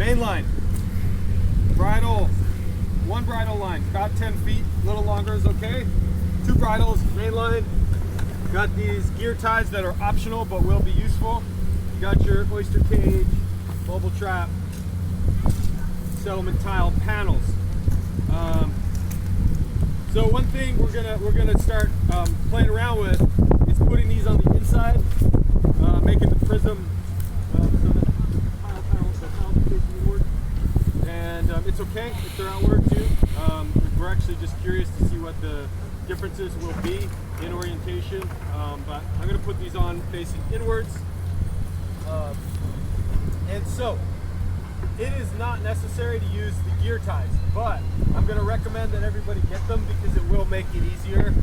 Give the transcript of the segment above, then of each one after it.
Main line, bridle, one bridle line, about 10 feet, a little longer is okay. 2 bridles, main line. Got these gear ties that are optional but will be useful. You got your oyster cage, mobile trap, settlement tile panels. So one thing we're gonna start playing around with is putting these on the inside, making the prism so that the tile facing inward. And it's okay if they're outward too. We're actually just curious to see what the differences will be in orientation. But I'm gonna put these on facing inwards. And so it is not necessary to use the gear ties, but I'm going to recommend that everybody get them because it will make it easier.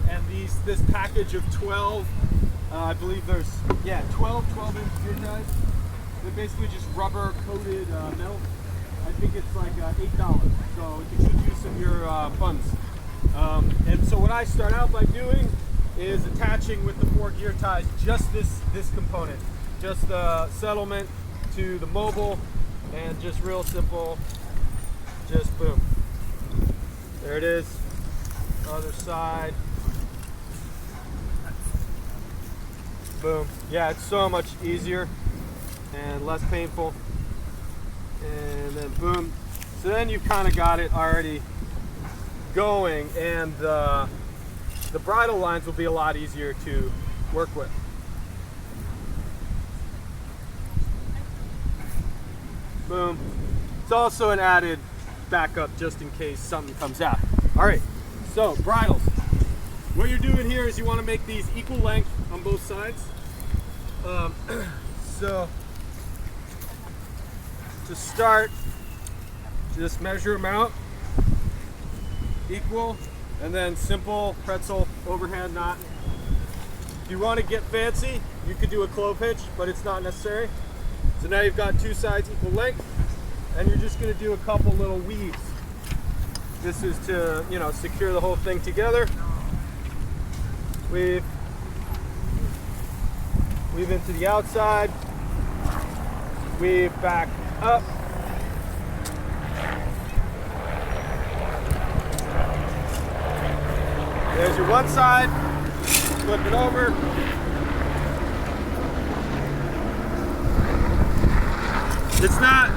And this package of 12, I believe there's 12 12-inch gear ties. They're basically just rubber coated metal. I think it's like $8, so it's a good use of your funds. And so what I start out by doing is attaching with the 4 gear ties just this component, just the settlement to the mobile. And just real simple, just boom. There it is. Other side. Boom. Yeah, it's so much easier and less painful. And then boom. So then you've kind of got it already going, and the bridle lines will be a lot easier to work with. Boom. It's also an added backup just in case something comes out. All right, so bridles. What you're doing here is you want to make these equal length on both sides. So to start, just measure them out, equal, and then simple pretzel overhand knot. If you want to get fancy, you could do a clove hitch, but it's not necessary. So now you've got 2 sides equal length, and you're just going to do a couple little weaves. This is to, secure the whole thing together. Weave into the outside, weave back up. There's your one side, flip it over. It's not,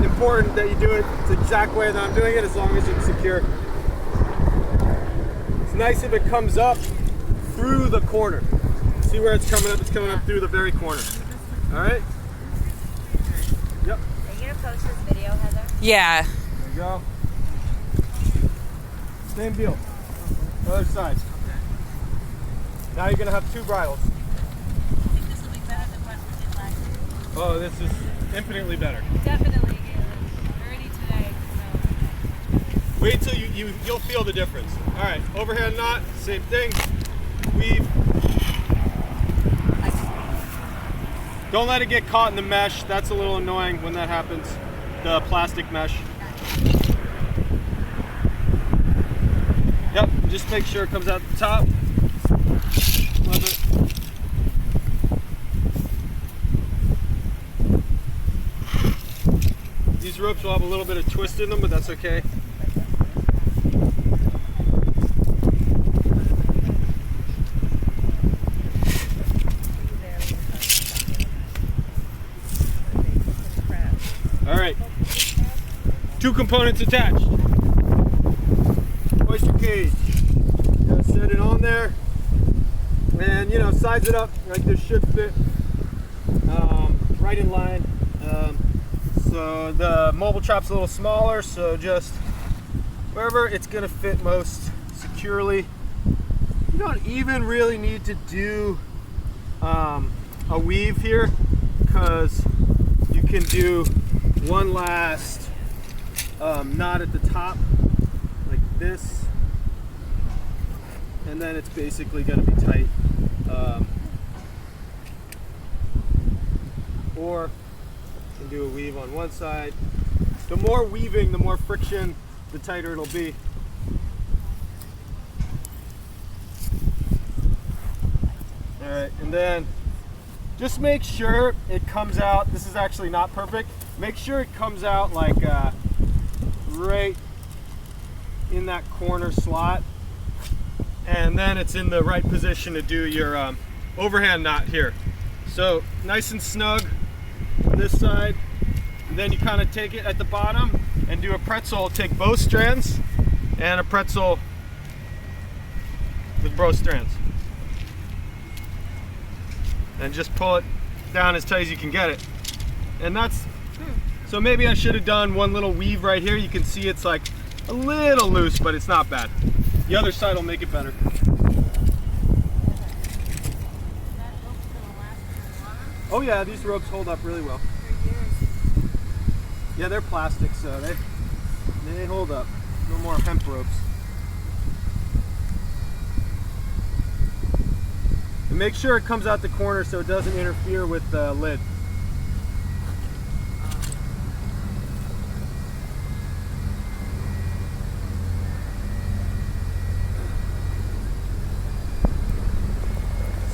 important that you do it the exact way that I'm doing it, as long as it's secure. It's nice if it comes up through the corner. See where it's coming up? It's coming up through the very corner. All right? Yep. Are you going to post this video, Heather? Yeah. There you go. Same deal. Other side. Now you're going to have 2 bridles. I think this will be better than what we did last year. Oh, this is infinitely better. Definitely. Already today. So. Wait till you'll feel the difference. All right, overhand knot, same thing. Weave. Don't let it get caught in the mesh. That's a little annoying when that happens. The plastic mesh. Yep, just make sure it comes out the top. Flip it. These ropes will have a little bit of twist in them, but that's okay. All right, 2 components attached. Oyster cage. Gotta set it on there, and size it up like this should fit right in line. So the mobile trap's a little smaller, so just wherever it's gonna fit most securely. You don't even really need to do a weave here, because you can do one last knot at the top like this, and then it's basically going to be tight. Or you can do a weave on one side. The more weaving, the more friction, the tighter it'll be. All right, and then just make sure it comes out. This is actually not perfect. Make sure it comes out like right in that corner slot, and then it's in the right position to do your overhand knot here. So nice and snug on this side, and then you kind of take it at the bottom and do a pretzel. Take both strands and a pretzel with both strands, and just pull it down as tight as you can get it. And that's, so maybe I should have done one little weave right here. You can see it's like a little loose, but it's not bad. The other side will make it better. Oh yeah, these ropes hold up really well. Yeah, they're plastic, so they hold up. No more hemp ropes. And make sure it comes out the corner so it doesn't interfere with the lid.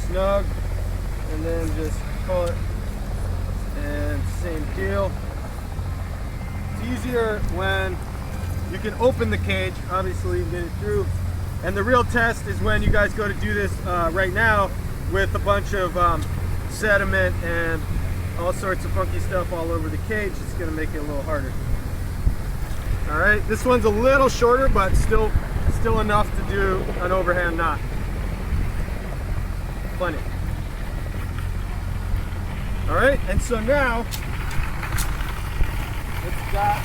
Snug, and then just pull it, and same deal. It's easier when you can open the cage, obviously, and get it through. And the real test is when you guys go to do this right now with a bunch of sediment and all sorts of funky stuff all over the cage. It's going to make it a little harder. All right, this one's a little shorter, but still enough to do an overhand knot. Plenty. All right, and so now it's got,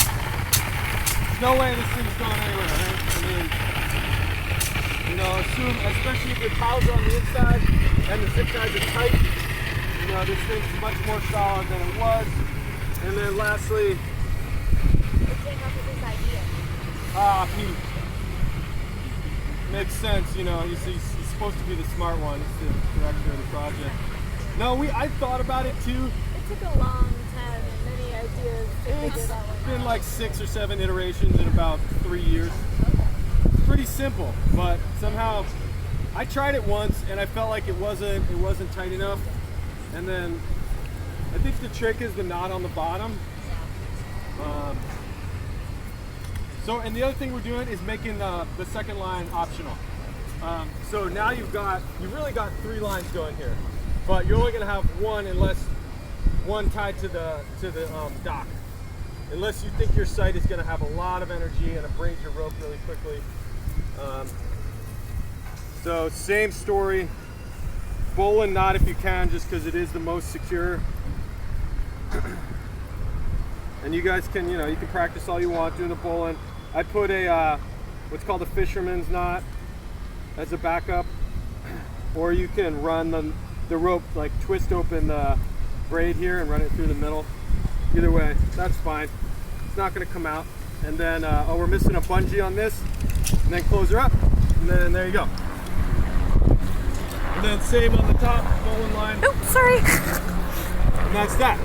there's no way this thing's going anywhere, right? I mean, you know, assume, especially if your towels are on the inside and the zip ties are tight, you know, this thing's much more solid than it was. And then lastly, What came up with this idea? he makes sense, you know, he's supposed to be the smart one. He's the director of the project. No, I thought about it too. It took a long time and many ideas to figure that one out. It's been like 6 or 7 iterations in about 3 years. Pretty simple, but somehow I tried it once and I felt like it wasn't tight enough. And then I think the trick is the knot on the bottom. And the other thing we're doing is making the second line optional. So now you've really got 3 lines going here, but you're only going to have one unless one tied to the dock, unless you think your site is going to have a lot of energy and abrade your rope really quickly. So same story, bowline knot if you can, just because it is the most secure. And you guys can, you can practice all you want doing the bowline. I put a what's called a fisherman's knot as a backup, or you can run the rope, like twist open the braid here and run it through the middle. Either way, that's fine. It's not going to come out. And then, oh, we're missing a bungee on this, and then close her up, and then there you go. And then same on the top, bowline line. Oops, sorry. And that's that.